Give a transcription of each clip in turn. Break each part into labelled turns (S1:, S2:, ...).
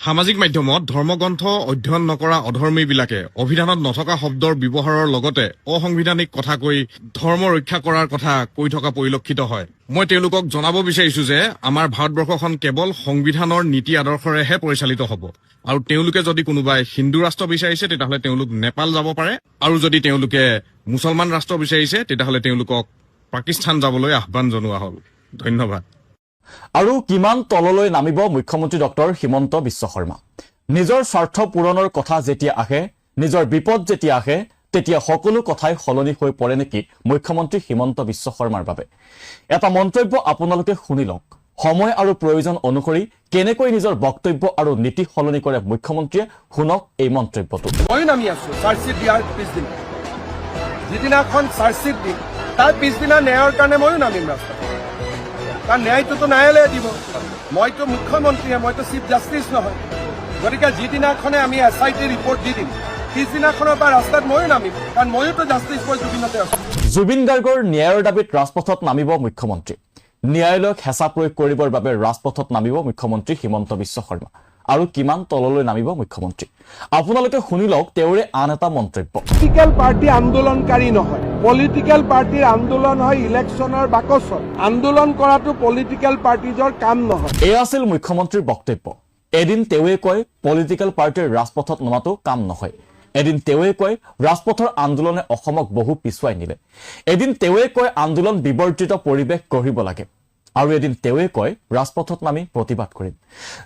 S1: সামাজিক মাধ্যমত ধৰ্মগ্ৰন্থ অধ্যয়ন নকৰা অধৰ্মীবিলাকে অভিধানত নথকা শব্দৰ ব্যৱহাৰৰ লগতে অসাংবিধানিক কথা কৈ ধৰ্ম ৰক্ষা কৰাৰ কথা কৈ থকা পৰিলক্ষিত হয়। মই তেওঁলোকক জনাব বিচাৰিছো যে আমাৰ ভাৰতবৰ্ষখন কেৱল সংবিধানৰ নীতি আদৰ্শৰেহে পৰিচালিত হ'ব। আৰু তেওঁলোকে যদি কোনোবাই হিন্দু ৰাষ্ট্ৰ বিচাৰিছে তেতিয়াহ'লে তেওঁলোক নেপাল যাব পাৰে, আৰু যদি তেওঁলোকে মুছলমান ৰাষ্ট্ৰ বিচাৰিছে তেতিয়াহ'লে তেওঁলোকক পাকিস্তান যাবলৈ আহ্বান জনোৱা হ'ল। ধন্যবাদ।
S2: আৰু কিমান তললৈ নামিব মুখ্যমন্ত্ৰী ডক্টৰ হিমন্ত বিশ্ব শৰ্মা। নিজৰ স্বাৰ্থ পূৰণৰ কথা যেতিয়া আহে, নিজৰ বিপদ যেতিয়া আহে, তেতিয়া সকলো কথাই সলনি হৈ পৰে নেকি মুখ্যমন্ত্ৰী হিমন্ত বিশ্ব শৰ্মাৰ বাবে। এটা মন্তব্য আপোনালোকে শুনি লওক। সময় আৰু প্ৰয়োজন অনুসৰি কেনেকৈ নিজৰ বক্তব্য আৰু নীতি সলনি কৰে মুখ্যমন্ত্ৰীয়ে, শুনক এই মন্তব্যটো।
S3: মই নামি আছো চাৰ্জশ্বিট দিয়াৰ পিছদিনা, যিদিনাখন চাৰ্জশ্বিট দিম তাৰ পিছদিনা ন্যায়ৰ কাৰণে ময়ো নামিম ৰাস্তাত। কাৰণ ন্যায়টোতো ন্যায়ালয়ে দিব, মইতো মুখ্যমন্ত্ৰীয়ে, মইতো চিফ জাষ্টিচ নহয়। গতিকে যিদিনাখনে আমি SIT ৰিপৰ্ট দি দিম পিছদিনাখনৰ পৰা ৰাস্তাত ময়ো নামিম, কাৰণ ময়োতো জাষ্টিচ ফৰ জুবিনতে আছো।
S2: জুবিন গাৰ্গৰ ন্যায়ৰ দাবীত ৰাজপথত নামিব মুখ্যমন্ত্ৰী। ন্যায়ালয়ক হেঁচা প্ৰয়োগ কৰিবৰ বাবে ৰাজপথত নামিব মুখ্যমন্ত্ৰী হিমন্ত বিশ্ব শৰ্মা। আৰু কিমান তললৈ নামিব মুখ্যমন্ত্ৰী আপোনালোকে শুনি লওক তেওঁৰে আন এটা মন্তব্য।
S3: পলিটিকেল পাৰ্টি আন্দোলনকাৰী নহয়, পলিটিকেল পাৰ্টিৰ আন্দোলন হয় ইলেকশ্যনৰ বাকচত। আন্দোলন কৰাটো পলিটিকেল পাৰ্টিজৰ কাম নহয়।
S2: এয়া আছিল মুখ্যমন্ত্ৰীৰ বক্তব্য। এদিন তেওঁৱে কয় পলিটিকেল পাৰ্টিৰ ৰাজপথত নমাটো কাম নহয়, এদিন তেওঁৱে কয় ৰাজপথৰ আন্দোলনে অসমক বহু পিছুৱাই নিলে, এদিন তেওঁৱে কয় আন্দোলন বিবৰ্জিত পৰিৱেশ গঢ়িব লাগে, আৰু এদিন তেওঁৱে কয় ৰাজপথত নামি প্ৰতিবাদ কৰিম।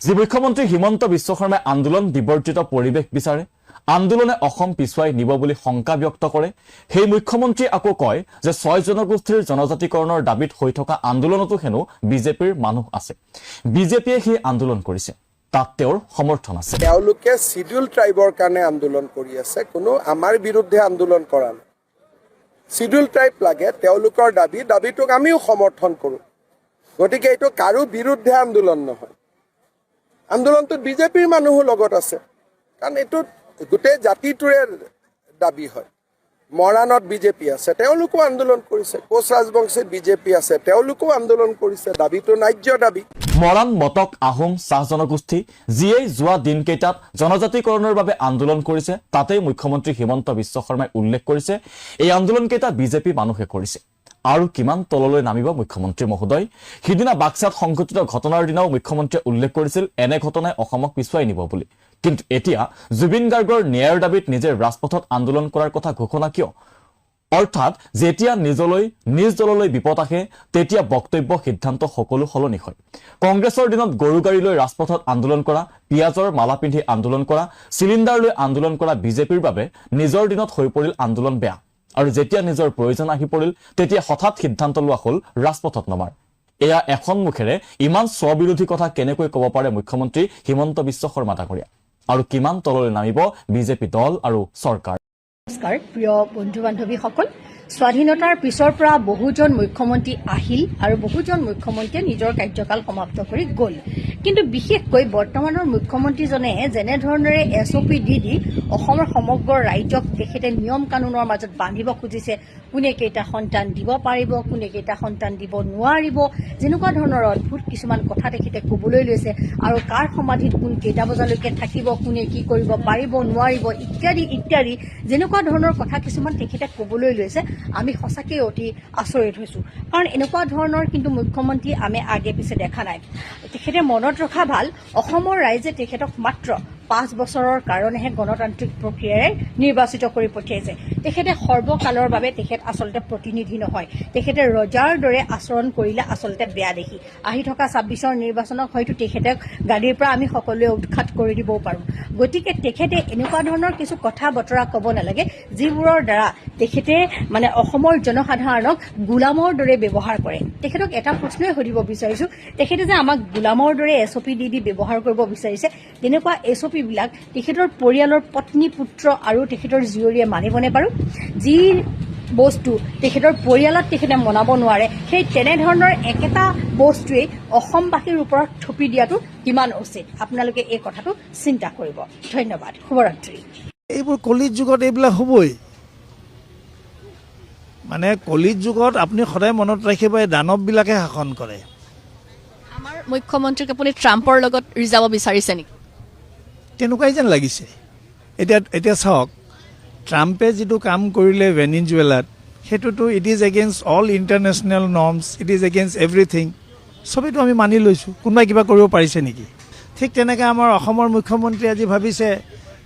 S2: যি মুখ্যমন্ত্ৰী হিমন্ত বিশ্ব শৰ্মাই আন্দোলন বিবৰ্জিত পৰিৱেশ বিচাৰে, আন্দোলনে অসম পিছুৱাই নিব বুলি শংকা ব্যক্ত কৰে, সেই মুখ্যমন্ত্ৰীয়ে আকৌ কয় যে 6 জনগোষ্ঠীৰ জনজাতিকৰণৰ দাবীত হৈ থকা আন্দোলনতো হেনো বিজেপিৰ মানুহ আছে, বিজেপিয়ে সেই আন্দোলন কৰিছে, তাত তেওঁৰ সমৰ্থন আছে।
S3: তেওঁলোকে শিডিউল ট্ৰাইবৰ কাৰণে আন্দোলন কৰি আছে, কোনো আমাৰ বিৰুদ্ধে আন্দোলন কৰা নাই। শিডিউল ট্ৰাইব লাগে, তেওঁলোকৰ দাবীটোক আমিও সমৰ্থন কৰোঁ। গতিকে এইটো কাৰো বিৰুদ্ধে আন্দোলন নহয়, আন্দোলনটোত বিজেপিৰ মানুহো লগত আছে, কাৰণ এইটো গোটেই জাতিটোৰে দাবী হয়। মৰাণত বিজেপি আছে, তেওঁলোকো আন্দোলন কৰিছে। কোচ ৰাজবংশীত বিজেপি আছে, তেওঁলোকো আন্দোলন কৰিছে। দাবীটো ন্যায্য দাবী।
S2: মৰাণ, মটক, আহোম, চাহ জনগোষ্ঠী যিয়েই যোৱা দিনকেইটাত জনজাতিকৰণৰ বাবে আন্দোলন কৰিছে, তাতেই মুখ্যমন্ত্ৰী হিমন্ত বিশ্ব শৰ্মাই উল্লেখ কৰিছে এই আন্দোলনকেইটা বিজেপি মানুহে কৰিছে। আৰু কিমান তললৈ নামিব মুখ্যমন্ত্ৰী মহোদয়। সিদিনা বাক্সাত সংঘটিত ঘটনাৰ দিনাও মুখ্যমন্ত্ৰীয়ে উল্লেখ কৰিছিল এনে ঘটনাই অসমক পিছুৱাই নিব বুলি, কিন্তু এতিয়া জুবিন গাৰ্গৰ ন্যায়ৰ দাবীত নিজে ৰাজপথত আন্দোলন কৰাৰ কথা ঘোষণা কিয়? অৰ্থাৎ যেতিয়া নিজ দললৈ বিপদ আহে তেতিয়া বক্তব্য সিদ্ধান্ত সকলো সলনি হয়। কংগ্ৰেছৰ দিনত গৰু গাড়ী লৈ ৰাজপথত আন্দোলন কৰা, পিয়াজৰ মালা পিন্ধি আন্দোলন কৰা, চিলিণ্ডাৰ লৈ আন্দোলন কৰা বিজেপিৰ বাবে নিজৰ দিনত হৈ পৰিল আন্দোলন বেয়া, আৰু যেতিয়া নিজৰ প্ৰয়োজন আহি পৰিল তেতিয়া হঠাৎ সিদ্ধান্ত লোৱা হ'ল ৰাজপথত নমাৰ। এয়া এখন মুখেৰে ইমান স্ববিৰোধী কথা কেনেকৈ ক'ব পাৰে মুখ্যমন্ত্ৰী হিমন্ত বিশ্ব শৰ্মা ডাঙৰীয়া। আৰু কিমান তললৈ নামিব বিজেপি দল আৰু চৰকাৰ।
S4: নমস্কাৰ প্ৰিয় বন্ধু বান্ধৱীসকল, স্বাধীনতাৰ পিছৰ পৰা বহুজন মুখ্যমন্ত্ৰী আহিল আৰু বহুজন মুখ্যমন্ত্ৰীয়ে নিজৰ কাৰ্যকাল সমাপ্ত কৰি গ'ল, কিন্তু বিশেষকৈ বৰ্তমানৰ মুখ্যমন্ত্ৰীজনে যেনেধৰণেৰে SOP দি অসমৰ সমগ্ৰ ৰাইজক তেখেতে নিয়ম কানুনৰ মাজত বান্ধিব খুজিছে, কোনে কেইটা সন্তান দিব পাৰিব, কোনে কেইটা সন্তান দিব নোৱাৰিব, যেনেকুৱা ধৰণৰ অদ্ভুত কিছুমান কথা তেখেতে ক'বলৈ লৈছে, আৰু কাৰ সমাধিত কোন কেইটা বজালৈকে থাকিব, কোনে কি কৰিব পাৰিব নোৱাৰিব ইত্যাদি ইত্যাদি যেনেকুৱা ধৰণৰ কথা কিছুমান তেখেতে ক'বলৈ লৈছে, আমি সঁচাকৈ অতি আচৰিত হৈছোঁ। কাৰণ এনেকুৱা ধৰণৰ কিন্তু মুখ্যমন্ত্ৰী আমি আগে পিছে দেখা নাই। তেখেতে মনত ৰখা ভাল, অসমৰ ৰাইজে তেখেতক মাত্ৰ 5 বছৰৰ কাৰণেহে গণতান্ত্ৰিক প্ৰক্ৰিয়াৰে নিৰ্বাচিত কৰি পঠিয়াইছে। তেখেতে সৰ্বকালৰ বাবে তেখেত আচলতে প্ৰতিনিধি নহয়। তেখেতে ৰজাৰ দৰে আচৰণ কৰিলে আচলতে বেয়া দেখি। আহি থকা 26ৰ নিৰ্বাচনক হয়তো তেখেতক গাড়ীৰ পৰা আমি সকলোৱে উৎখাত কৰি দিবও পাৰোঁ। গতিকে তেখেতে এনেকুৱা ধৰণৰ কিছু কথা বতৰা ক'ব নালাগে যিবোৰৰ দ্বাৰা তেখেতে অসমৰ জনসাধাৰণক গোলামৰ দৰে ব্যৱহাৰ কৰে। তেখেতক এটা প্ৰশ্নই সুধিব বিচাৰিছোঁ, তেখেতে যে আমাক গোলামৰ দৰে SOP দি ব্যৱহাৰ কৰিব বিচাৰিছে, তেনেকুৱা SOP বিলাক তেখেতৰ পৰিয়ালৰ পত্নী, পুত্ৰ আৰু তেখেতৰ জীয়ৰীয়ে মানিবনে বাৰু? যি বস্তু তেখেতৰ পৰিয়ালত তেখেতে মনাব নোৱাৰে, সেই তেনেধৰণৰ একেটা বস্তুৱেই অসমবাসীৰ ওপৰত থপি দিয়াটো কিমান উচিত? আপোনালোকে এই কথাটো চিন্তা কৰিব। ধন্যবাদ, শুভৰাত্ৰি।
S5: এইবোৰ কলিত যুগত এইবিলাক হ'বই। কলিত যুগত আপুনি সদায় মনত ৰাখিব, এই দানৱবিলাকে শাসন কৰে।
S6: আমাৰ মুখ্যমন্ত্ৰীক আপুনি ট্ৰাম্পৰ লগত ৰিজাব বিচাৰিছে নেকি?
S5: তেনেকুৱাই যেন লাগিছে। এতিয়া চাওক, ট্ৰাম্পে যিটো কাম কৰিলে ভেনিজুৱেলাত, সেইটোতো it is against all international norms, it is against everything. চবেইটো আমি মানি লৈছোঁ। কোনোবাই কিবা কৰিব পাৰিছে নেকি? ঠিক তেনেকৈ আমাৰ অসমৰ মুখ্যমন্ত্ৰী আজি ভাবিছে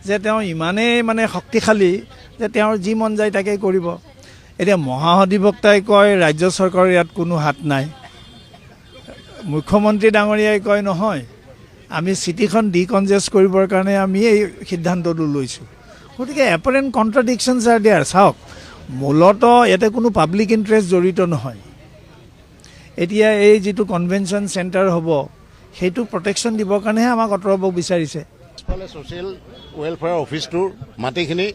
S5: যে তেওঁ ইমানেই শক্তিশালী যে তেওঁৰ যি মন যায় তাকেই কৰিব। এতিয়া মহাঅধিবক্তাই কয় ৰাজ্য চৰকাৰৰ ইয়াত কোনো হাত নাই, মুখ্যমন্ত্ৰী ডাঙৰীয়াই কয় নহয়, আমি চিটিখন ডিকনজেষ্ট কৰিবৰ কাৰণে আমি এই সিদ্ধান্তটো লৈছোঁ। গতিকে এপাৰেণ্ট কণ্ট্ৰাডিকশ্যনছ আৰ দেয়াৰ। চাওক, মূলতঃ ইয়াতে কোনো পাব্লিক ইণ্টাৰেষ্ট জড়িত নহয়। এতিয়া এই যিটো কনভেনশ্যন চেণ্টাৰ হ'ব, সেইটো প্ৰটেকশ্যন দিবৰ কাৰণেহে আমাক আঁতৰাব বিচাৰিছে।
S6: পিছফালে ছ'চিয়েল ৱেলফেয়াৰ অফিচটোৰ মাটিখিনি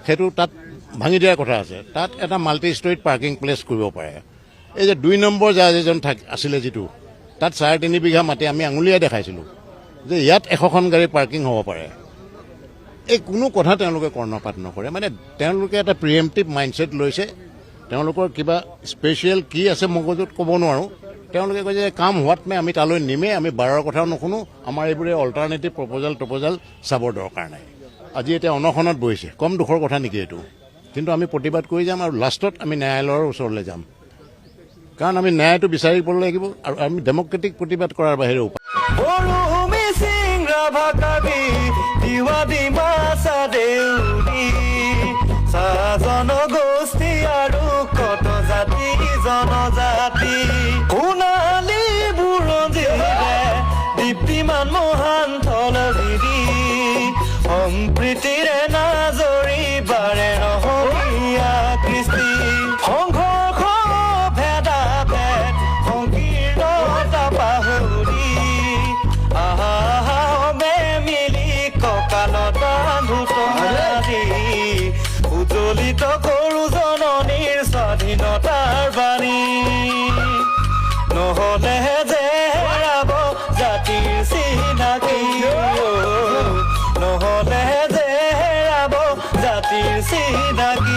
S6: সেইটো তাত ভাঙি দিয়াৰ কথা আছে। তাত এটা মাল্টি ষ্টৰিড পাৰ্কিং প্লেচ কৰিব পাৰে। এই যে 2 নম্বৰ জাজ এজন আছিলে যিটো, তাত 3.5 বিঘা মাটি আমি আঙুলিয়াই দেখাইছিলোঁ যে ইয়াত 100খন গাড়ী পাৰ্কিং হ'ব পাৰে। এই কোনো কথা তেওঁলোকে কৰ্ণপাত নকৰে। তেওঁলোকে এটা প্ৰিএম্পটিভ মাইণ্ডছেট লৈছে। তেওঁলোকৰ কিবা স্পেচিয়েল কি আছে মগজুত ক'ব নোৱাৰোঁ। তেওঁলোকে কয় যে কাম হোৱাত আমি তালৈ নিমেই, আমি বাৰৰ কথাও নুশুনো, আমাৰ এইবোৰে অল্টাৰনেটিভ প্ৰপ'জাল চাবৰ দৰকাৰ নাই। আজি এতিয়া অনশনত বহিছে, কম দুখৰ কথা নেকি এইটো? কিন্তু আমি প্ৰতিবাদ কৰি যাম আৰু লাষ্টত আমি ন্যায়ালয়ৰ ওচৰলৈ যাম, কাৰণ আমি ন্যায়টো বিচাৰিব লাগিব আৰু আমি ডেমক্ৰেটিক প্ৰতিবাদ কৰাৰ বাহিৰে উপায়
S7: জনগোষ্ঠী আৰু কত জাতি জনজাতি সোণালী বুৰঞ্জীৰে দীপ্তিমান মহান থলবিৰি সম্প্ৰীতিৰে নাজৰি বাৰে ৰহণীয়া কৃষ্টি সংঘৰ্ষ ভেদাভেদ সংকীৰ্ণতা পাহৰি আহামে মিলি কঁকালত বান্ধোত আদি উজ্বলিত কৰো জননীৰ স্বাধীনতাৰ বাণী নহলে যে হেৰাব জাতিৰ চিনাকি নহলে যে হেৰাব জাতিৰ চিনাকি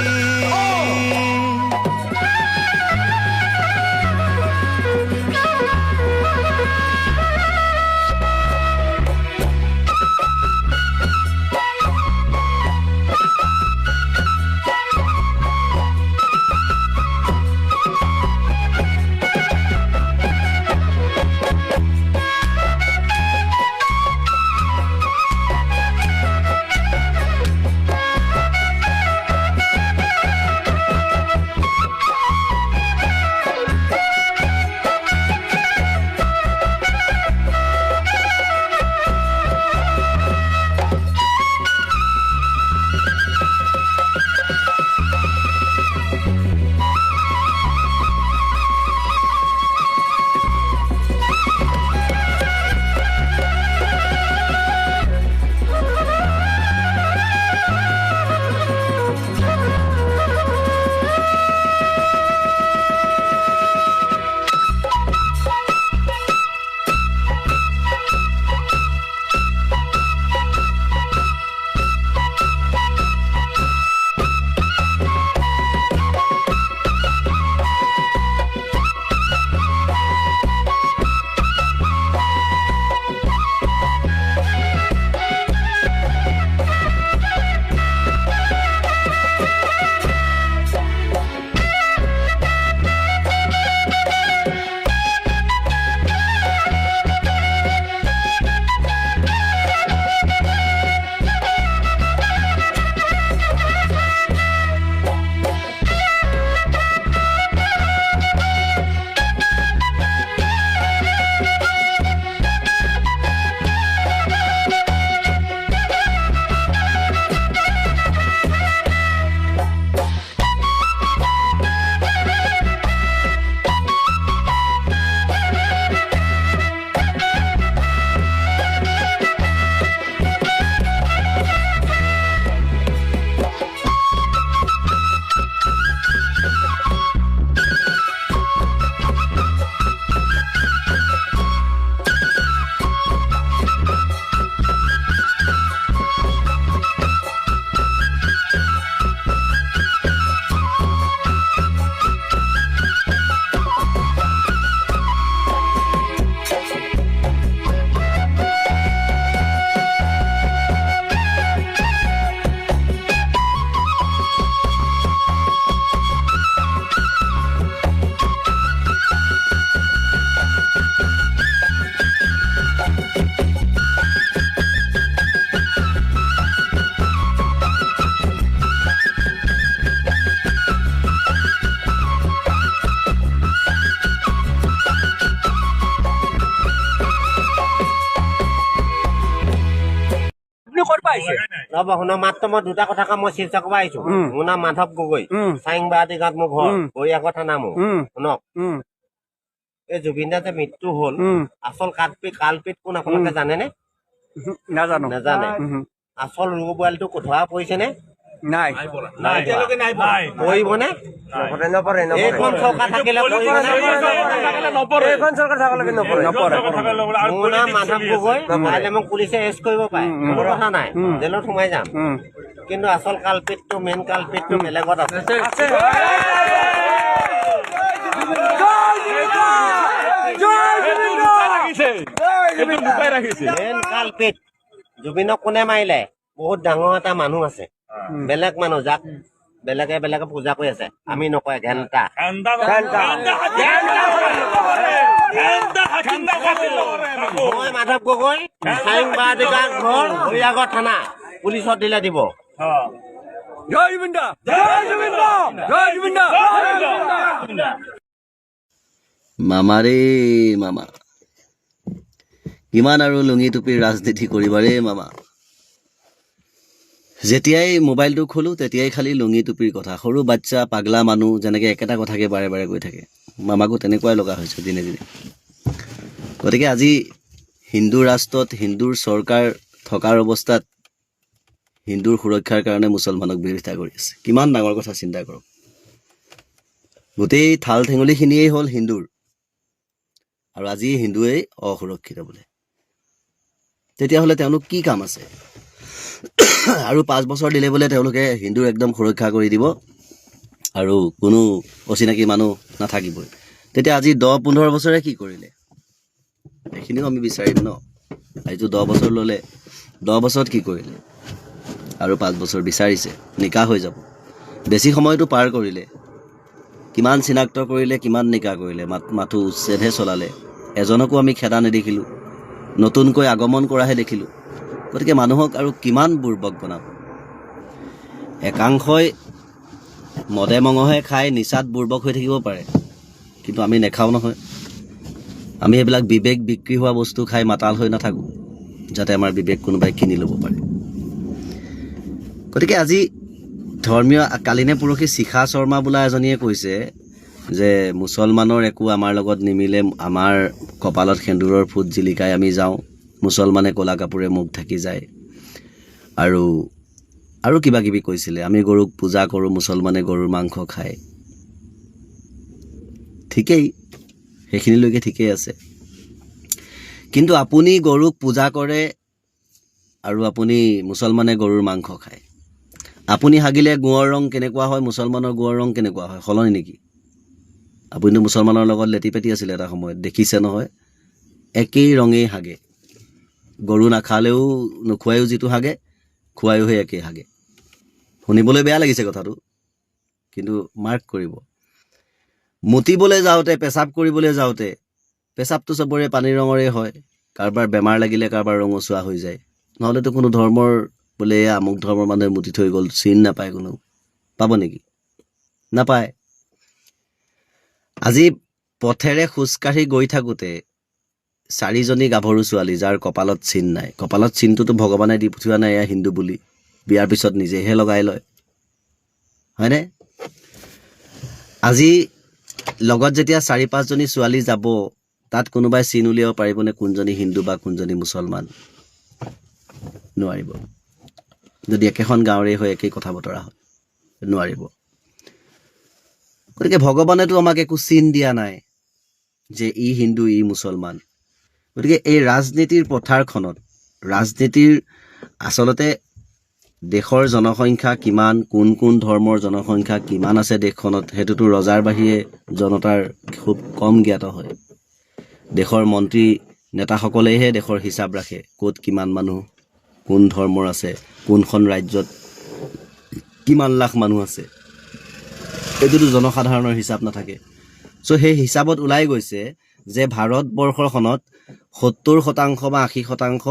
S8: আপুনি ক'ৰ পৰা আহিছে?
S9: ৰ'ব শুনক মাত্ৰ মই দুটা কথা কম মই শিৱসাগৰৰ পৰা আহিছো মোৰ নাম মাধৱ গগৈ চাইংবাহাদী গাঁৱত মোৰ ঘৰ বৰিয়াগৰ থানা মোৰ শুনক এই জুবিন দাৰ যে মৃত্যু হ'ল আচল কালপিত কোন আপোনালোকে জানেনে?
S8: নাজানো।
S9: নাজানে আচল ৰুগু পোৱালিটো ধৰা পৰিছে নে?
S8: নাই।
S9: পৰিবনে? এইখন চৰকাৰ থাকিলে মোৰ নাম মাধৱ গগৈ কাইলৈ মোক পুলিচে এৰেষ্ট কৰিব পাৰে কোনো কথা নাই জেলত সোমাই যাম কিন্তু আচল কালপিতটো মেইন কালপিতটো বেলেগত আছে মেইন কালপিত জুবিনক কোনে মাৰিলে বহুত ডাঙৰ এটা মানুহ আছে বেলেগ মানুহ যাক বেলেগে পূজা কৰি আছে আমি নকয় ঘেণ্টা মই মাধৱ গগৈ চাইংবাহাদী গাঁৱত ঘৰ বৰিয়াগৰ থানা পুলিচত দিলে দিব
S10: মামা ৰে মামা কিমান আৰু লুঙি টুপিৰ ৰাজনীতি কৰিবা ৰে মামা যেতিয়াই মোবাইলটো খোলো তেতিয়াই খালি লুঙি টুপিৰ কথা সৰু বাচ্চা পাগলা মানুহ যেনেকৈ একেটা কথাকে বাৰে বাৰে কৈ থাকে মামাকো তেনেকুৱাই লগা হৈছে দিনে দিনে গতিকে আজি হিন্দু ৰাষ্ট্ৰত হিন্দুৰ চৰকাৰ থকাৰ অৱস্থাত হিন্দুৰ সুৰক্ষাৰ কাৰণে মুছলমানক বিৰোধিতা কৰি আছে কিমান ডাঙৰ কথা চিন্তা কৰক গোটেই থাল ঠেঙুলিখিনিয়েই হ'ল হিন্দুৰ আৰু আজি হিন্দুৱেই অসুৰক্ষিত বোলে তেতিয়াহ'লে তেওঁলোক কি কাম আছে আৰু 5 বছৰ দিলে বোলে তেওঁলোকে হিন্দুৰ একদম সুৰক্ষা কৰি দিব আৰু কোনো অচিনাকি মানুহ নাথাকিবই তেতিয়া আজি 10-15 বছৰে কি কৰিলে এইখিনিও আমি বিচাৰিম ন আজিতো 10 বছৰ ল'লে 10 বছৰত কি কৰিলে আৰু 5 বছৰ বিচাৰিছে নিকাহ হৈ যাব বেছি সময়টো পাৰ কৰিলে কিমান চিনাক্ত কৰিলে কিমান নিকাহ কৰিলে মাথো উচ্ছেদহে চলালে এজনকো আমি খেদা নেদেখিলোঁ নতুনকৈ আগমন কৰাহে দেখিলোঁ গতিকে মানুহক আৰু কিমান বুৰ্বক বনাব একাংশই মদে মঙহে খাই নিচাত বুৰ্বক হৈ থাকিব পাৰে কিন্তু আমি নেখাওঁ নহয় আমি এইবিলাক বিবেক বিক্ৰী হোৱা বস্তু খাই মাতাল হৈ নাথাকোঁ যাতে আমাৰ বিবেক কোনোবাই কিনি ল'ব পাৰে গতিকে আজি ধৰ্মীয় কালিনে পৰহি শিখা শৰ্মা বোলা এজনীয়ে কৈছে যে মুছলমানৰ একো আমাৰ লগত নিমিলে আমাৰ কপালত সেন্দুৰৰ ফুট জিলিকাই আমি যাওঁ মুছলমানে ক'লা কাপোৰে মুখ ঢাকি যায় আৰু কিবা কিবি কৈছিলে আমি গৰুক পূজা কৰোঁ মুছলমানে গৰুৰ মাংস খায় ঠিকেই সেইখিনিলৈকে ঠিকেই আছে কিন্তু আপুনি গৰুক পূজা কৰে আৰু আপুনি মুছলমানে গৰুৰ মাংস খায় আপুনি হাগিলে গোৱৰ ৰং কেনেকুৱা হয় মুছলমানৰ গোৱৰ ৰং কেনেকুৱা হয় সলনি নেকি আপুনিতো মুছলমানৰ লগত লেটি পেটি আছিলে এটা সময়ত দেখিছে নহয় একেই ৰঙেই হাগে গৰু নাখালেও নোখোৱায়ো যিটো হাগে খোৱায়ো সেই একেই হাগে শুনিবলৈ বেয়া লাগিছে কথাটো কিন্তু মাৰ্ক কৰিব মুতিবলৈ যাওঁতে পেচাব কৰিবলৈ যাওঁতে পেচাবটো চবৰে পানী ৰঙৰে হয় কাৰোবাৰ বেমাৰ লাগিলে কাৰোবাৰ ৰঙচুৱা হৈ যায় নহ'লেতো কোনো ধৰ্মৰ বোলে আমুক ধৰ্মৰ মানুহে মুতি থৈ গ'ল চিন নাপায় কোনো পাব নেকি নাপায় আজি পথেৰে খোজকাঢ়ি গৈ থাকোঁতে 4জনী গাভৰু ছোৱালী যাৰ কপালত চিন নাই কপালত চিনটোতো ভগৱানে দি পঠিওৱা নাই এয়া হিন্দু বুলি বিয়াৰ পিছত নিজেহে লগাই লয় হয়নে আজি লগত যেতিয়া 4-5জনী ছোৱালী যাব তাত কোনোবাই চিন উলিয়াব পাৰিবনে কোনজনী হিন্দু বা কোনজনী মুছলমান নোৱাৰিব যদি একেখন গাঁৱৰে হৈ একেই কথা বতৰা হয় নোৱাৰিব গতিকে ভগৱানেতো আমাক একো চিন দিয়া নাই যে ই হিন্দু ই মুছলমান গতিকে এই ৰাজনীতিৰ পথাৰখনত ৰাজনীতিৰ আচলতে দেশৰ জনসংখ্যা কিমান কোন ধৰ্মৰ জনসংখ্যা কিমান আছে দেশখনত সেইটোতো ৰজাৰ বাহিৰে জনতাৰ খুব কম জ্ঞাত হয় দেশৰ মন্ত্ৰী নেতাসকলেহে দেশৰ হিচাপ ৰাখে ক'ত কিমান মানুহ কোন ধৰ্মৰ আছে কোনখন ৰাজ্যত কিমান লাখ মানুহ আছে এইটোতো জনসাধাৰণৰ হিচাপ নাথাকে চ' সেই হিচাপত ওলাই গৈছে যে ভাৰতবৰ্ষখনত 70% বা 80%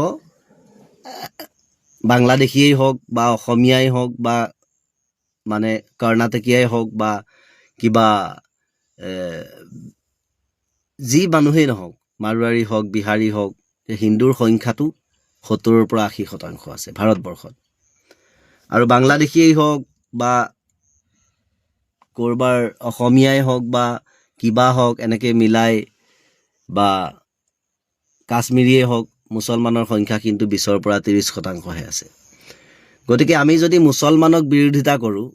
S10: বাংলাদেশীয়েই হওক বা অসমীয়াই হওক বা মানে কৰ্ণাটকীয়াই হওক বা কিবা যি মানুহেই নহওক মাৰোৱাৰী হওক বিহাৰী হওক হিন্দুৰ সংখ্যাটো 70ৰ পৰা 80% আছে ভাৰতবৰ্ষত। আৰু বাংলাদেশীয়েই হওক বা ক'ৰবাৰ অসমীয়াই হওক বা কিবা হওক এনেকৈ মিলাই বা কাশ্মীৰীয়ে হওক মুছলমানৰ সংখ্যা কিন্তু 20ৰ পৰা 30%হে আছে। গতিকে আমি যদি মুছলমানক বিৰোধিতা কৰোঁ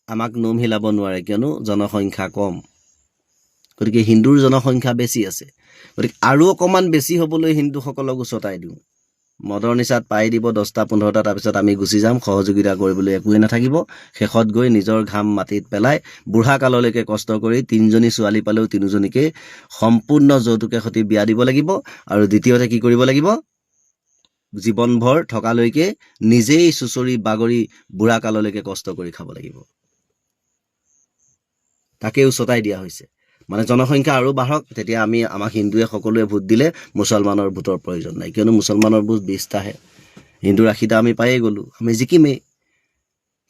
S10: আমাক নোম হিলাব নোৱাৰে, কিয়নো জনসংখ্যা কম। গতিকে হিন্দুৰ জনসংখ্যা বেছি আছে। গতিকে আৰু অকণমান বেছি হ'বলৈ হিন্দুসকলক উচতাই দিওঁ, মদৰ নিচাত পাই দিব 10টা 15টা, তাৰপিছত আমি গুচি যাম, সহযোগিতা কৰিবলৈ একোৱে নাথাকিব। শেষত গৈ নিজৰ ঘাম মাটিত পেলাই বুঢ়া কাললৈকে কষ্ট কৰি 3জনী ছোৱালী পালেও 3জনীকে সম্পূৰ্ণ যৌতুকে সৈতে বিয়া দিব লাগিব। আৰু দ্বিতীয়তে কি কৰিব লাগিব, জীৱনভৰ থকালৈকে নিজেই চুচৰি বাগৰি বুঢ়া কাললৈকে কষ্ট কৰি খাব লাগিব। তাকে উচতাই দিয়া হৈছে। মানে জনসংখ্যা আৰু বাঢ়ক, তেতিয়া আমাক হিন্দুৱে সকলোৱে ভোট দিলে মুছলমানৰ ভোটৰ প্ৰয়োজন নাই, কিয়নো মুছলমানৰ ভোট 20টাহে, হিন্দুৰ 80টা আমি পায়ে গ'লোঁ, আমি জিকিমেই।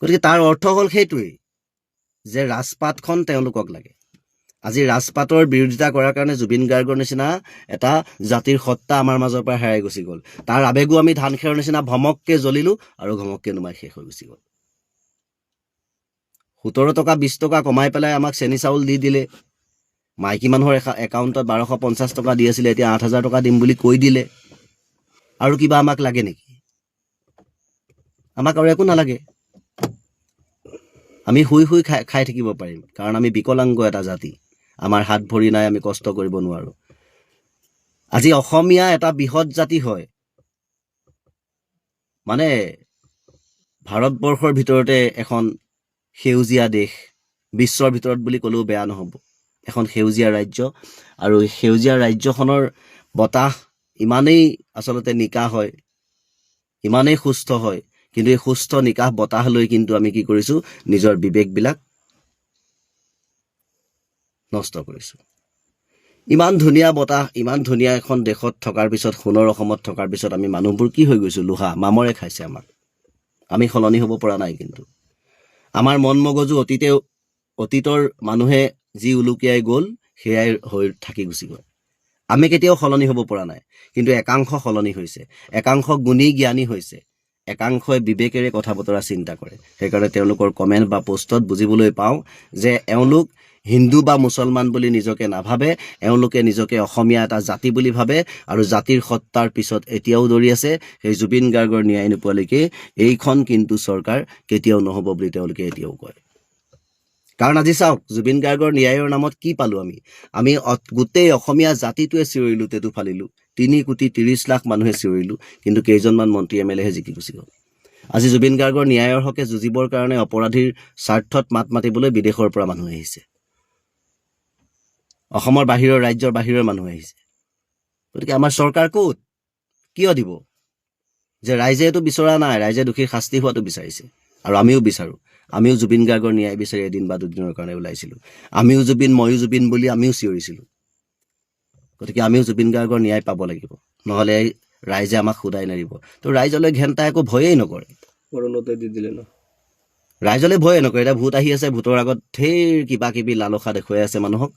S10: গতিকে তাৰ অৰ্থ হ'ল সেইটোৱেই যে ৰাজপাটখন তেওঁলোকক লাগে। আজি ৰাজপাটৰ বিৰোধিতা কৰাৰ কাৰণে জুবিন গাৰ্গৰ নিচিনা এটা জাতিৰ সত্তা আমাৰ মাজৰ পৰা হেৰাই গুচি গ'ল। তাৰ আৱেগো আমি ধান খেৰৰ নিচিনা ভমককে জ্বলিলোঁ আৰু ঘমককে নুমাই শেষ হৈ গুচি গ'ল। 17 টকা 20 টকা কমাই পেলাই আমাক চেনি চাউল দি দিলে। মাইকী মানুহৰ একাউণ্টত 1250 টকা দি আছিলে, এতিয়া 8000 টকা দিম বুলি কৈ দিলে। আৰু কিবা আমাক লাগে নেকি? আমাক আৰু একো নালাগে। আমি শুই শুই খাই থাকিব পাৰিম, কাৰণ আমি বিকলাংগ এটা জাতি। আমাৰ হাত ভৰি নাই, আমি কষ্ট কৰিব নোৱাৰোঁ। আজি অসমীয়া এটা বৃহৎ জাতি হয়, মানে ভাৰতবৰ্ষৰ ভিতৰতে এখন সেউজীয়া দেশ, বিশ্বৰ ভিতৰত বুলি ক'লেও বেয়া নহ'ব, এখন সেউজীয়া ৰাজ্য। আৰু সেউজীয়া ৰাজ্যখনৰ বতাহ ইমানেই আচলতে নিকা হয়, ইমানেই সুস্থ হয়, কিন্তু এই সুস্থ নিকাহ বতাহ লৈ কিন্তু আমি কি কৰিছোঁ, নিজৰ বিবেকবিলাক নষ্ট কৰিছোঁ। ইমান ধুনীয়া বতাহ, ইমান ধুনীয়া এখন দেশত থকাৰ পিছত, সোণৰ অসমত থকাৰ পিছত আমি মানুহবোৰ কি হৈ গৈছোঁ, লোহা মামৰে খাইছে আমাক। আমি সলনি হ'ব পৰা নাই। কিন্তু আমাৰ মন মগজু অতীতৰ মানুহে যি উলুকিয়াই গ'ল সেয়াই হৈ থাকি গুচি গ'ল। আমি কেতিয়াও সলনি হ'ব পৰা নাই, কিন্তু একাংশ সলনি হৈছে, একাংশ গুণী জ্ঞানী হৈছে, একাংশই বিবেকেৰে কথা বতৰা চিন্তা কৰে। সেইকাৰণে তেওঁলোকৰ কমেণ্ট বা পোষ্টত বুজিবলৈ পাওঁ যে এওঁলোক হিন্দু বা মুছলমান বুলি নিজকে নাভাবে, এওঁলোকে নিজকে অসমীয়া এটা জাতি বুলি ভাবে। আৰু জাতিৰ সত্তাৰ পিছত এতিয়াও দৌৰি আছে। সেই জুবিন গাৰ্গৰ ন্যায় নোপোৱালৈকে এইখন কিন্তু চৰকাৰ কেতিয়াও নহ'ব বুলি তেওঁলোকে এতিয়াও কয়। কাৰণ আজি চাওক, জুবিন গাৰ্গৰ ন্যায়ৰ নামত কি পালোঁ আমি গোটেই অসমীয়া জাতিটোৱে চিঞৰিলোঁ, তেটো ফালিলোঁ, 3,30,00,000 মানুহে চিঞৰিলোঁ, কিন্তু কেইজনমান মন্ত্ৰী MLAহে জিকি গুচি গ'ল। আজি জুবিন গাৰ্গৰ ন্যায়ৰ হকে যুঁজিবৰ কাৰণে অপৰাধীৰ স্বাৰ্থত মাত মাতিবলৈ বিদেশৰ পৰা মানুহ আহিছে, অসমৰ বাহিৰৰ ৰাজ্যৰ বাহিৰৰ মানুহ আহিছে। গতিকে আমাৰ চৰকাৰ ক'ত, কিয় দিব? যে ৰাইজে এইটো বিচৰা নাই, ৰাইজে দোষীৰ শাস্তি হোৱাটো বিচাৰিছে। আৰু আমিও বিচাৰোঁ, আমিও জুবিন গাৰ্গৰ ন্যায় বিচাৰি এদিন বা দুদিনৰ কাৰণে ওলাইছিলোঁ। আমিও জুবিন, ময়ো জুবিন বুলি আমিও চিঞৰিছিলোঁ। গতিকে আমিও জুবিন গাৰ্গৰ ন্যায় পাব লাগিব, নহ'লে ৰাইজে আমাক সোধাই নাৰিব। তো ৰাইজলৈ ঘেণ্টা একো ভয়েই নকৰে,
S8: দি দিলে ন,
S10: ৰাইজলৈ ভয়ে নকৰে। এতিয়া ভোট আহি আছে, ভোটৰ আগত ঢেৰ কিবা কিবি লালসা দেখুৱাই আছে মানুহক,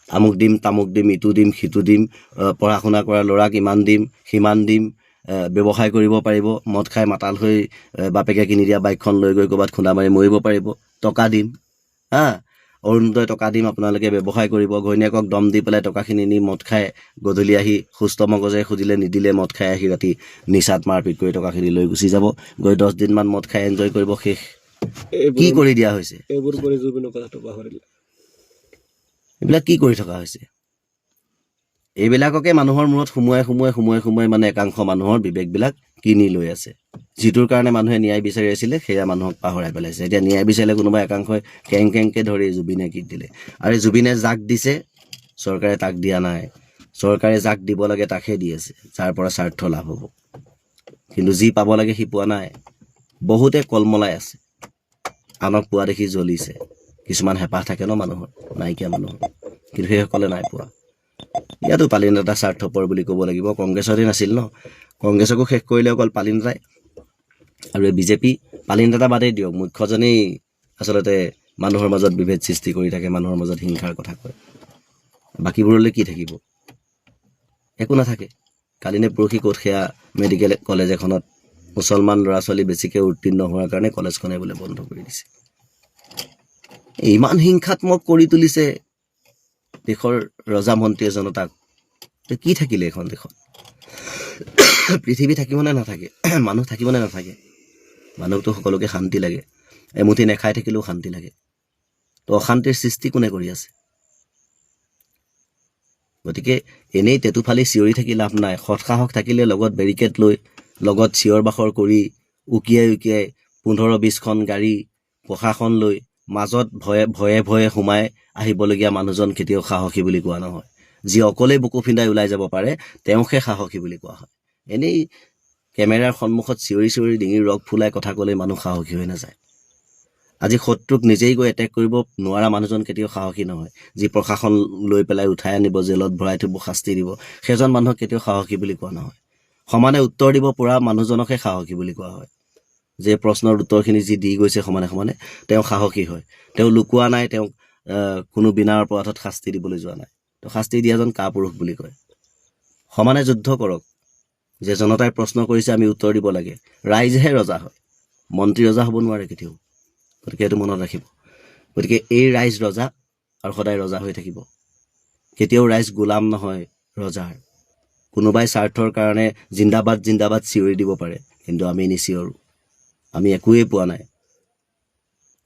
S10: আমুক দিম তামুক দিম, ইটো দিম সিটো দিম, পঢ়া শুনা কৰা ল'ৰাক ইমান দিম সিমান দিম, ব্যৱসায় কৰিব পাৰিব, মদ খাই মাতাল হৈ বাপেকে কিনি দিয়া বাইকখন লৈ গৈ ক'ৰবাত খুন্দা মাৰি মৰিব পাৰিব, টকা দিম, অৰুণোদয় টকা দিম, আপোনালোকে ব্যৱসায় কৰিব। ঘৈণীয়েকক দম দি পেলাই টকাখিনি নি মদ খাই গধূলি আহি সুস্থ মগজে সুধিলে নিদিলে, মদ খাই আহি ৰাতি নিচাত মাৰপিট কৰি টকাখিনি লৈ গুচি যাব, গৈ 10 দিনমান মদ খাই এনজয় কৰিব, শেষ। কি কৰি দিয়া হৈছে?
S8: এইবোৰ কৰি জুবিনৰ কথাটো পাহৰিলে।
S10: এইবিলাক কি কৰি থকা হৈছে? এইবিলাককে মানুহৰ মূৰত সুমুৱাই মানে একাংশ মানুহৰ বিবেকবিলাক কিনি লৈ আছে। যিটোৰ কাৰণে মানুহে ন্যায় বিচাৰি আছিলে সেয়া মানুহক পাহৰাই পেলাইছে। এতিয়া ন্যায় বিচাৰিলে কোনোবা একাংশই কেংকে ধৰি জুবিনে কিক দিলে। আৰু জুবিনে যাক দিছে চৰকাৰে তাক দিয়া নাই, চৰকাৰে যাক দিব লাগে তাকহে দি আছে, যাৰ পৰা স্বাৰ্থ লাভ হ'ব। কিন্তু যি পাব লাগে সি পোৱা নাই। বহুতে কলমলাই আছে, আনক পোৱা দেখি জ্বলিছে। কিছুমান হেঁপাহ থাকে ন মানুহৰ, নাইকিয়া মানুহৰ, কিন্তু সেইসকলে নাই পোৱা। ইয়াতো পালিন দাদা স্বাৰ্থপৰ বুলি ক'ব লাগিব। কংগ্ৰেছতে নাছিল ন, কংগ্ৰেছকো শেষ কৰিলে অকল পালিন দাদাই। আৰু এই বিজেপি, পালিন দাদা বাদেই দিয়ক, মুখ্যজনেই আচলতে মানুহৰ মাজত বিভেদ সৃষ্টি কৰি থাকে, মানুহৰ মাজত হিংসাৰ কথা কয়। বাকীবোৰলৈ কি থাকিব? একো নাথাকে। কালি নে পৰহি ক'ত সেয়া মেডিকেল কলেজ এখনত মুছলমান ল'ৰা ছোৱালী বেছিকৈ উত্তীৰ্ণ হোৱাৰ কাৰণে কলেজখনে বোলে বন্ধ কৰি দিছে। ইমান হিংসাত্মক কৰি তুলিছে দেশৰ ৰজামন্ত্ৰীয়ে জনতাক। কি থাকিলে এখন দেশত? পৃথিৱী থাকিবনে নাথাকে? মানুহ থাকিবনে নাথাকে? মানুহকতো সকলোকে শান্তি লাগে, এমুঠি নেখাই থাকিলেও শান্তি লাগে। তো অশান্তিৰ সৃষ্টি কোনে কৰি আছে? গতিকে এনেই তেতুফালি চিঞৰি থাকি লাভ নাই। সৎসাহস থাকিলে লগত বেৰিকেড লৈ, লগত চিঞৰ বাখৰ কৰি, উকিয়াই 15-20খন গাড়ী প্ৰশাসন লৈ মাজত ভয়ে সোমাই আহিবলগীয়া মানুহজন কেতিয়াও সাহসী বুলি কোৱা নহয়। যি অকলেই বুকু ফিন্দাই ওলাই যাব পাৰে তেওঁকহে সাহসী বুলি কোৱা হয়। এনেই কেমেৰাৰ সন্মুখত চিঞৰি ডিঙিৰ ৰগ ফুলাই কথা ক'লে মানুহ সাহসী হৈ নাযায়। আজি শত্ৰুক নিজেই গৈ এটেক কৰিব নোৱাৰা মানুহজন কেতিয়াও সাহসী নহয়। যি প্ৰশাসন লৈ পেলাই উঠাই আনিব, জেলত ভৰাই থব, শাস্তি দিব, সেইজন মানুহক কেতিয়াও সাহসী বুলি কোৱা নহয়। সমানে উত্তৰ দিব পৰা মানুহজনকহে সাহসী বুলি কোৱা হয়। যে প্ৰশ্নৰ উত্তৰখিনি যি দি গৈছে সমানে তেওঁ সাহসী হয়। তেওঁ লুকোৱা নাই, তেওঁক কোনো বিনা অপৰাধত শাস্তি দিবলৈ যোৱা নাই। তো শাস্তি দিয়াজন কাপুৰুষ বুলি কয়। সমানে যুদ্ধ কৰক। যে জনতাই প্ৰশ্ন কৰিছে আমি উত্তৰ দিব লাগে। ৰাইজহে ৰজা হয়, মন্ত্ৰী ৰজা হ'ব নোৱাৰে কেতিয়াও। গতিকে এইটো মনত ৰাখিব। গতিকে এই ৰাইজ ৰজা আৰু সদায় ৰজা হৈ থাকিব। কেতিয়াও ৰাইজ গোলাম নহয় ৰজাৰ। কোনোবাই স্বাৰ্থৰ কাৰণে জিন্দাবাদ চিঞৰি দিব পাৰে, কিন্তু আমি নিচিঞৰো। আমি একোৱেই পোৱা নাই।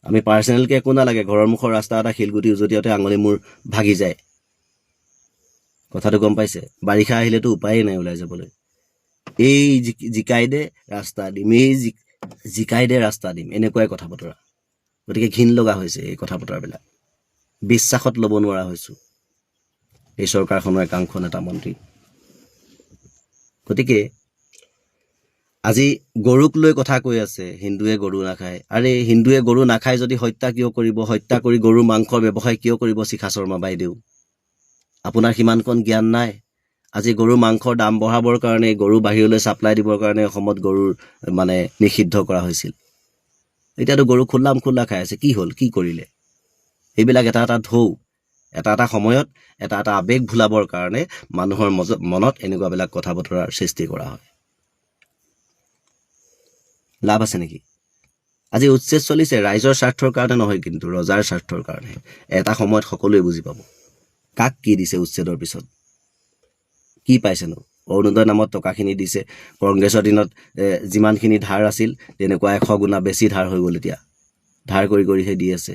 S10: আমি পাৰ্চনেলকৈ একো নালাগে, ঘৰৰ মুখৰ ৰাস্তা এটা শিলগুটি উজতিয়াতে আঙুলি মূৰ ভাগি যায়। কথাটো গম পাইছে? বাৰিষা আহিলেতো উপায়েই নাই ওলাই যাবলৈ। এই জিকাই দে ৰাস্তা দিম, জিকাই দে ৰাস্তা দিম, এনেকুৱাই কথা বতৰা। গতিকে ঘিণ লগা হৈছে এই কথা বতৰাবিলাক। বিশ্বাসত ল'ব নোৱাৰা হৈছোঁ এই চৰকাৰখনৰ একাংশ নেতা মন্ত্ৰী। গতিকে আজি গৰুক লৈ কথা কৈ আছে, হিন্দুৱে গৰু নাখায়। আৰে হিন্দুৱে গৰু নাখায় যদি হত্যা কিয় কৰিব? হত্যা কৰি গৰুৰ মাংসৰ ব্যৱসায় কিয় কৰিব শিখা শৰ্মা বাইদেউ? আপোনাৰ সিমানকণ জ্ঞান নাই? আজি গৰুৰ মাংসৰ দাম বঢ়াবৰ কাৰণে, গৰু বাহিৰলৈ ছাপ্লাই দিবৰ কাৰণে অসমত গৰুৰ নিষিদ্ধ কৰা হৈছিল। এতিয়াতো গৰু খোল্লা খাই আছে। কি হ'ল? কি কৰিলে? এইবিলাক এটা ঢৌ, এটা সময়ত এটা আৱেগ ভুলাবৰ কাৰণে মানুহৰ মনত এনেকুৱাবিলাক কথা বতৰাৰ সৃষ্টি কৰা হয়। লাভ আছে নেকি? আজি উচ্ছেদ চলিছে ৰাইজৰ স্বাৰ্থৰ কাৰণে নহয়, কিন্তু ৰজাৰ স্বাৰ্থৰ কাৰণে। এটা সময়ত সকলোৱে বুজি পাব কাক কি দিছে উচ্ছেদৰ পিছত। কি পাইছেনো? অৰুণোদয় নামত টকাখিনি দিছে। কংগ্ৰেছৰ দিনত যিমানখিনি ধাৰ আছিল তেনেকুৱা 100 গুণা বেছি ধাৰ হৈ গ'ল। এতিয়া ধাৰ কৰিহে দি আছে।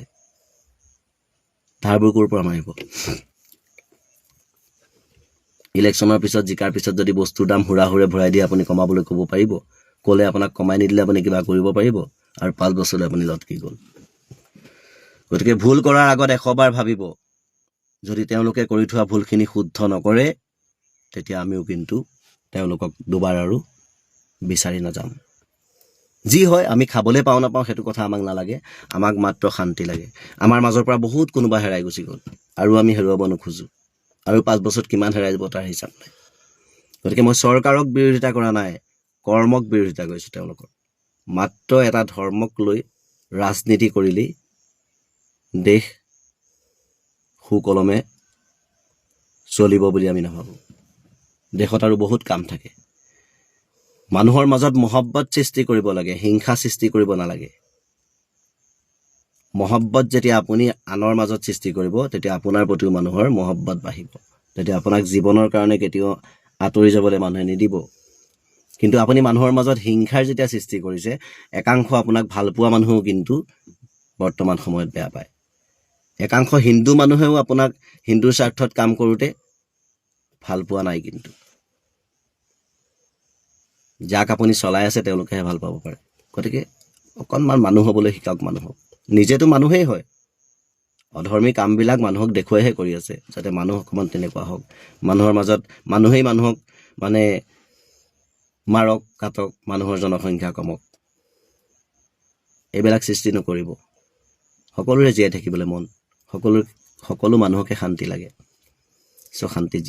S10: ধাৰবোৰ ক'ৰ পৰা মাৰিব? ইলেকশ্যনৰ পিছত, জিকাৰ পিছত যদি বস্তুৰ দাম হুৰাহুৰে ভৰাই দিয়ে আপুনি কমাবলৈ ক'ব পাৰিব? ক'লে আপোনাক কমাই নিদিলে আপুনি কিবা কৰিব পাৰিব? আৰু 5 বছৰলৈ আপুনি লটকি গ'ল। গতিকে ভুল কৰাৰ আগত 100 বাৰ ভাবিব। যদি তেওঁলোকে কৰি থোৱা ভুলখিনি শুদ্ধ নকৰে, তেতিয়া আমিও কিন্তু তেওঁলোকক দুবাৰ আৰু বিচাৰি নাযাম। যি হয় আমি খাবলৈ পাওঁ নাপাওঁ সেইটো কথা আমাক নালাগে। আমাক মাত্ৰ শান্তি লাগে। আমাৰ মাজৰ পৰা বহুত কোনোবা হেৰাই গুচি গ'ল, আৰু আমি হেৰুৱাব নোখোজোঁ। আৰু 5 বছৰত কিমান হেৰাই যাব তাৰ হিচাপ নাই। গতিকে মই চৰকাৰক বিৰোধিতা কৰা নাই, কৰ্মক বিৰোধিতা কৰিছোঁ তেওঁলোকৰ। মাত্ৰ এটা ধৰ্মক লৈ ৰাজনীতি কৰিলেই দেশ সুকলমে চলিব বুলি আমি নাভাবোঁ। দেশত আৰু বহুত কাম থাকে। মানুহৰ মাজত মহব্বত সৃষ্টি কৰিব লাগে, হিংসা সৃষ্টি কৰিব নালাগে। মহব্বত যেতিয়া আপুনি আনৰ মাজত সৃষ্টি কৰিব, তেতিয়া আপোনাৰ প্ৰতিও মানুহৰ মহব্বত বাঢ়িব। তেতিয়া আপোনাক জীৱনৰ কাৰণে কেতিয়াও আঁতৰি যাবলৈ মানুহে নিদিব। কিন্তু আপুনি মানুহৰ মাজত হিংসাৰ যেতিয়া সৃষ্টি কৰিছে, একাংশ আপোনাক ভাল পোৱা মানুহেও কিন্তু বৰ্তমান সময়ত বেয়া পায়। একাংশ হিন্দু মানুহেও আপোনাক হিন্দুৰ স্বাৰ্থত কাম কৰোঁতে ভাল পোৱা নাই। কিন্তু যাক আপুনি চলাই আছে তেওঁলোকেহে ভাল পাব পাৰে। গতিকে অকণমান মানুহ হ'বলৈ শিকাওক মানুহক। নিজেতো মানুহেই হয়। অধৰ্মী কামবিলাক মানুহক দেখুৱাইহে কৰি আছে, যাতে মানুহ অকণমান তেনেকুৱা হওক। মানুহৰ মাজত মানুহেই মানুহক মাৰক কাটক, মানুহৰ জনসংখ্যা কমক, এইবিলাক সৃষ্টি নকৰিব। সকলোৰে জীয়াই থাকিবলৈ মন, সকলো মানুহকে শান্তি লাগে। শান্তিত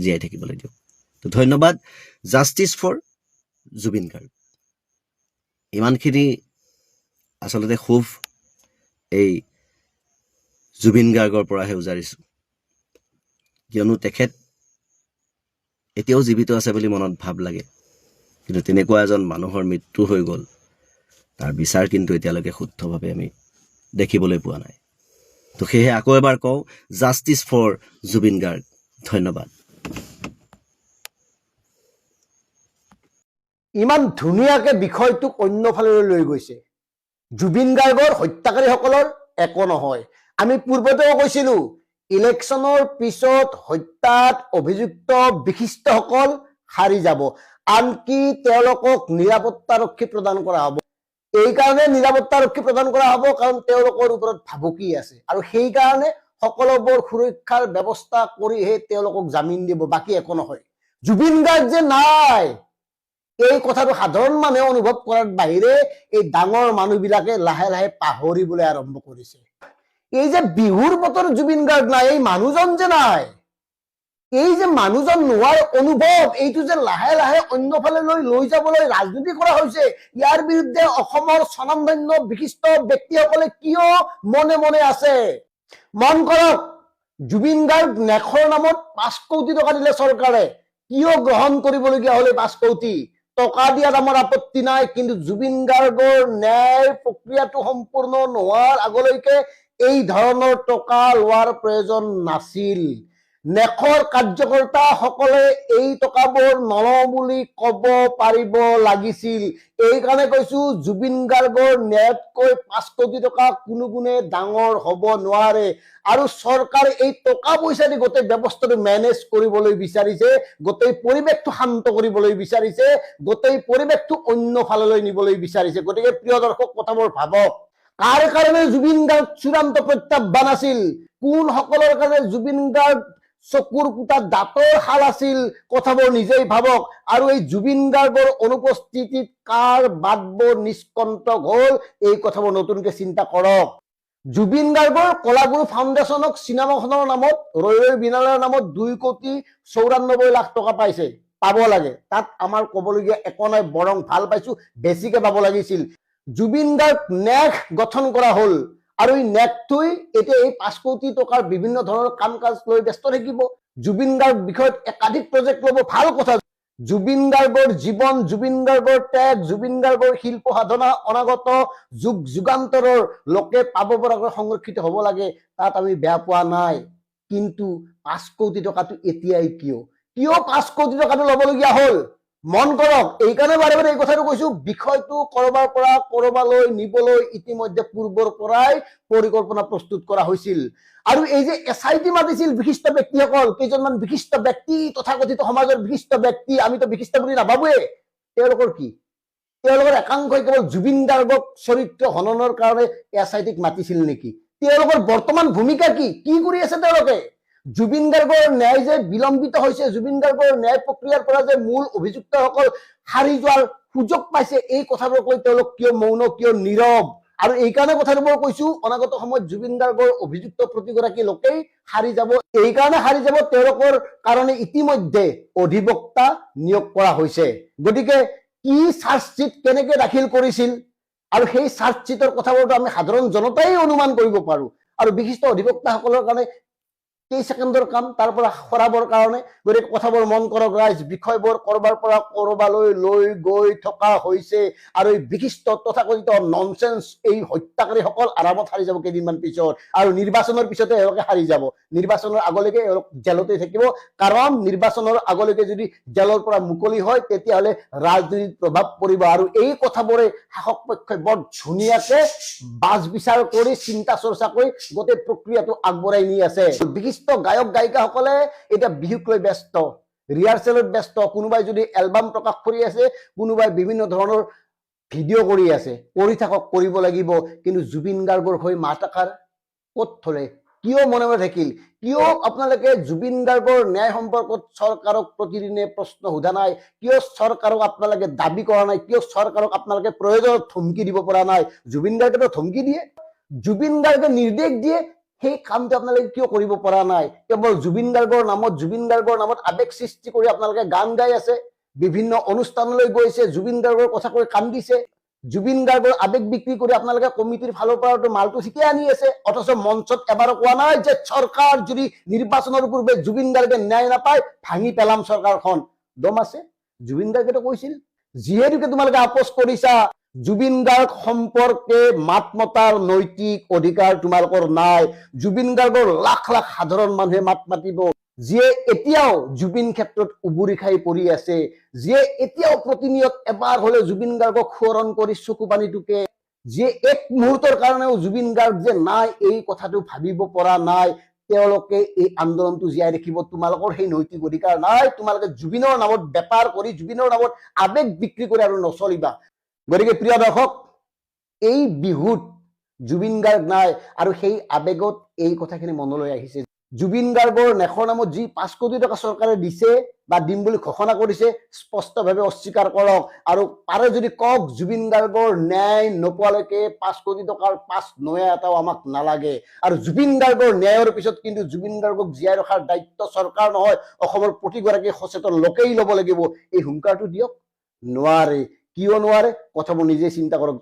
S10: জীয়াই থাকিবলৈ দিয়ক। তো ধন্যবাদ। Justice for Zubeen Garg. ইমানখিনি আচলতে ক্ষোভ এই জুবিন গাৰ্গৰ পৰাহে উজাৰিছোঁ, কিয়নো তেখেত এতিয়াও জীৱিত আছে বুলি মনত ভাৱ লাগে। কিন্তু তেনেকুৱা এজন মানুহৰ মৃত্যু হৈ গ'ল, তাৰ বিচাৰ কিন্তু এতিয়ালৈকে শুদ্ধভাৱে আমি দেখিবলৈ পোৱা নাই। তো সেয়েহে আকৌ এবাৰ কওঁ, জাষ্টিছ ফৰ জুবিন গাৰ্গ। ধন্যবাদ।
S11: ইমান ধুনীয়াকে বিষয়টোক অন্যফালে লৈ গৈছে। জুবিন গাৰ্গৰ হত্যাকাৰীসকলৰ একো নহয়। আমি পূৰ্বতেও কৈছিলো, ইলেকশ্যনৰ পিছত হত্যাত অভিযুক্ত বিশিষ্টসকল সাৰি যাব, আনকি তেওঁলোকক নিৰাপত্তাৰক্ষী প্ৰদান কৰা হ'ব। এইকাৰণে নিৰাপত্তাৰক্ষী প্ৰদান কৰা হ'ব কাৰণ তেওঁলোকৰ ওপৰত ভাবুকি আছে, আৰু সেইকাৰণে সকলোবোৰ সুৰক্ষাৰ ব্যৱস্থা কৰিহে তেওঁলোকক জামিন দিব, বাকী একো নহয়। জুবিন গাৰ্গ যে নাই, এই কথাটো সাধাৰণ মানুহে অনুভৱ কৰাৰ বাহিৰে এই ডাঙৰ মানুহবিলাকে লাহে লাহে পাহৰিবলৈ আৰম্ভ কৰিছে। এই যে বিহুৰ বতৰ জুবিন গাৰ্গ নাই, এই মানুহজন যে নাই, এই যে মানুহজন নোহোৱাৰ অনুভৱ, এইটো যে লাহে লাহে অন্যফালে লৈ যাবলৈ ৰাজনীতি কৰা হৈছে, ইয়াৰ বিৰুদ্ধে অসমৰ স্বনামধন্য বিশিষ্ট ব্যক্তিসকলে কিয় মনে মনে আছে? মন কৰক, জুবিন গাৰ্গ নেখৰ নামত 5 কোটি টকা দিলে চৰকাৰে, কিয় গ্ৰহণ কৰিবলগীয়া হলে 5 কোটি টকা দিয়াত আমাৰ আপত্তি নাই, কিন্তু জুবিন গাৰ্গৰ ন্যায় প্ৰক্ৰিয়াটো সম্পূৰ্ণ নোহোৱাৰ আগলৈকে এই ধৰণৰ টকা লোৱাৰ প্ৰয়োজন নাছিল। নেখৰ কাৰ্যকৰ্তা সকলে এই টকাবোৰ নলওঁ বুলি কব পাৰিব লাগিছিল। এইকাৰণে কৈছো, জুবিন গাৰ্গৰ ন্যায়তকৈ 5 কোটি টকা কোনো গুণে ডাঙৰ হব নোৱাৰে। আৰু চৰকাৰে এই টকা পইচা দি গোটেই ব্যৱস্থাটো মেনেজ কৰিবলৈ বিচাৰিছে, গোটেই পৰিৱেশটো শান্ত কৰিবলৈ বিচাৰিছে, গোটেই পৰিৱেশটো অন্য ফাললৈ নিবলৈ বিচাৰিছে। গতিকে প্ৰিয় দৰ্শক, কথাবোৰ ভাবক, কাৰ কাৰণে জুবিন গাৰ্গ চূড়ান্ত প্ৰত্যাহ্বান আছিল? কোন সকলৰ কাৰণে জুবিন গাৰ্গ চকুৰ কুটাত দাঁতৰ শাল আছিল? কথাবোৰ নিজেই ভাবক। আৰু এই জুবিন গাৰ্গৰ অনুপস্থিতিত কাৰ বাটবোৰ নিষ্কণ্টক হল, এই কথাবোৰ নতুনকে চিন্তা কৰক। জুবিন গাৰ্গৰ কলাগুৰু ফাউণ্ডেশ্যনক চিনেমাখনৰ নামত, ৰৈ ৰৈ বিনালৰ নামত 2,94,00,000 টকা পাইছে, পাব লাগে। তাত আমাৰ কবলগীয়া একো নাই, বৰং ভাল পাইছো, বেছিকে পাব লাগিছিল। জুবিন গাৰ্গ নেক গঠন কৰা হল, আৰু এই নেকটোই এতিয়া এই 5 কোটি টকাৰ বিভিন্ন ধৰণৰ কাম কাজ লৈ ব্যস্ত থাকিব। জুবিন গাৰ্গ বিষয়ত একাধিক প্ৰজেক্ট ল'ব, ভাল কথা। জুবিন গাৰ্গৰ জীৱন, জুবিন গাৰ্গৰ ত্যাগ, জুবিন গাৰ্গৰ শিল্প সাধনা অনাগত যুগ যুগান্তৰৰ লোকে পাব পৰাকৈ সংৰক্ষিত হ'ব লাগে, তাত আমি বেয়া পোৱা নাই। কিন্তু 5 কোটি টকাটো এতিয়াই কিয় 5 কোটি টকাটো ল'বলগীয়া হল? মন কৰক। এইকাৰণে বাৰে বাৰে এই কথাটো কৈছো, বিষয়টো কৰবাৰ পৰা কৰবালৈ নিবলৈ ইতিমধ্যে পূৰ্বৰ পৰাই পৰিকল্পনা প্ৰস্তুত কৰা হৈছিল। আৰু এই যে SIT মাতিছিল বিশিষ্ট ব্যক্তিসকল, কেইজনমান বিশিষ্ট ব্যক্তি, তথাকথিত সমাজৰ বিশিষ্ট ব্যক্তি, আমিতো বিশিষ্ট বুলি নাভাবোৱে, তেওঁলোকৰ কি? তেওঁলোকৰ একাংশই কেৱল জুবিন গাৰ্গক চৰিত্ৰ হননৰ কাৰণে SITক মাতিছিল নেকি? তেওঁলোকৰ বৰ্তমান ভূমিকা কি? কি কৰি আছে তেওঁলোকে? জুবিন গাৰ্গৰ ন্যায় যে বিলম্বিত হৈছে, জুবিন গাৰ্গৰ ন্যায় প্ৰক্ৰিয়াৰ পৰা যে মূল অভিযুক্তসকল সাৰি যোৱাৰ সুযোগ পাইছে, এই কথাবোৰক লৈ তেওঁলোক কিয় মৌন, কিয় নীৰৱ? আৰু এইকাৰণে কথাবোৰ কৈছো, অনাগত সময়ত জুবিন গাৰ্গৰ অভিযুক্ত প্ৰতিগৰাকী লোকেই সাৰি যাব। এইকাৰণে সাৰি যাব, তেওঁলোকৰ কাৰণে ইতিমধ্যে অধিবক্তা নিয়োগ কৰা হৈছে। গতিকে কি চাৰ্জশ্বিট কেনেকে দাখিল কৰিছিল, আৰু সেই চাৰ্জশ্বিটৰ কথাবোৰতো আমি সাধাৰণ জনতাই অনুমান কৰিব পাৰো। আৰু বিশিষ্ট অধিবক্তাসকলৰ কাৰণে কেই ছেকেণ্ডৰ কাম, তাৰ পৰা সৰাবৰ কাৰণে। গতিকে কথাবোৰ মন কৰক ৰাইজ, বিষয়বোৰ কৰবাৰ পৰা কৰবালৈ লৈ গৈ থকা হৈছে, আৰু এই বিশিষ্ট তথাকথিত ননচেন্স এই হত্যাকাৰীসকল আৰামত সাৰি যাব কেইদিনমান পিছত, আৰু নিৰ্বাচনৰ পিছতে এওঁলোকে সাৰি যাব। নিৰ্বাচনৰ আগলৈকে এওঁলোক জেলতে থাকিব, কাৰণ নিৰ্বাচনৰ আগলৈকে যদি জেলৰ পৰা মুকলি হয়, তেতিয়াহ'লে ৰাজনীতিত প্ৰভাৱ পৰিব। আৰু এই কথাবোৰে শাসক পক্ষই বৰ ধুনীয়াকে বাছ বিচাৰ কৰি, চিন্তা চৰ্চা কৰি গোটেই প্ৰক্ৰিয়াটো আগবঢ়াই নি আছে। বিশিষ্ট গায়ক গায়িকাসকলে এতিয়া বিহুক লৈ ব্যস্ত, ৰিহাৰ্চেলত ব্যস্ত, কোনোবাই যদি এলবাম প্ৰকাশ কৰি আছে, কোনোবাই বিভিন্ন ধৰণৰ ভিডিঅ' কৰি আছে, কৰি থাকক, কৰিব লাগিব। কিন্তু জুবিন গাৰ্গৰ হৈ মাত এষাৰ ক'ত থলে? কিয় মনে মনে থাকিল? কিয় আপোনালোকে জুবিন গাৰ্গৰ ন্যায় সম্পৰ্কত চৰকাৰক প্ৰতিদিনে প্ৰশ্ন সোধা নাই? কিয় চৰকাৰক আপোনালোকে দাবী কৰা নাই? কিয় চৰকাৰক আপোনালোকে প্ৰয়োজনত ধমকি দিব পৰা নাই? জুবিন গাৰ্গেতো ধমকি দিয়ে, জুবিন গাৰ্গে নিৰ্দেশ দিয়ে, সেই কামটো আপোনালোকে কিয় কৰিব পৰা নাই? কেৱল জুবিন গাৰ্গৰ নামত আৱেগ সৃষ্টি কৰি আপোনালোকে গান গাই আছে, বিভিন্ন অনুষ্ঠানলৈ গৈছে, জুবিন গাৰ্গৰ কথা কৈ কান্দিছে। জুবিন গাৰ্গৰ আবেগ বিক্ৰী কৰি আপোনালোকে কমিটিৰ ফালৰ পৰাটো মালটো ঠিকে আনি আছে, অথচ মঞ্চত এবাৰো কোৱা নাই যে চৰকাৰ যদি নিৰ্বাচনৰ পূৰ্বে জুবিন গাৰ্গে ন্যায় নাপায় ভাঙি পেলাম চৰকাৰখন। দম আছে? জুবিন গাৰ্গেতো কৈছিল যিহেতুকে তোমালোকে আপোচ কৰিছা, জুবিন গাৰ্গ সম্পৰ্কে মাত মতাৰ নৈতিক অধিকাৰ তোমালোকৰ নাই। জুবিন গাৰ্গৰ লাখ লাখ সাধাৰণ মানুহে মাত মাতিব, যিয়ে এতিয়াও জুবিন ক্ষেত্ৰত উবুৰি খাই পৰি আছে, যিয়ে এতিয়াও প্ৰতিনিয়ত এবাৰ হলে জুবিন গাৰ্গক সোঁৱৰণ কৰি চকু পানী টুকে, যিয়ে এক মুহূৰ্তৰ কাৰণেও জুবিন গাৰ্গ যে নাই এই কথাটো ভাবিব পৰা নাই, তেওঁলোকে এই আন্দোলনটো জীয়াই ৰাখিব। তোমালোকৰ সেই নৈতিক অধিকাৰ নাই। তোমালোকে জুবিনৰ নামত বেপাৰ কৰি, জুবিনৰ নামত আবেগ বিক্ৰী কৰি আৰু নচলিবা। গতিকে প্ৰিয় দৰ্শক, এই বিহুত জুবিন গাৰ্গ নাই আৰু সেই আবেগত এই কথাখিনি মনলৈ আহিছে। জুবিন গাৰ্গৰ নেখৰ নামত যি 5 কোটি টকা চৰকাৰে দিছে বা দিম বুলি ঘোষণা কৰিছে, স্পষ্টভাৱে অস্বীকাৰ কৰক আৰু পাৰে যদি কওক জুবিন গাৰ্গৰ ন্যায় নোপোৱালৈকে 5 কোটি টকাৰ 5 নয়া এটাও আমাক নালাগে। আৰু জুবিন গাৰ্গৰ ন্যায়ৰ পিছত কিন্তু জুবিন গাৰ্গক জীয়াই ৰখাৰ দায়িত্ব চৰকাৰ নহয়, অসমৰ প্ৰতিগৰাকী সচেতন লোকেই ল'ব লাগিব। এই হুংকাৰটো দিয়ক। নোৱাৰে। কিয় নোৱাৰে? কথাবোৰ নিজে চিন্তা কৰক।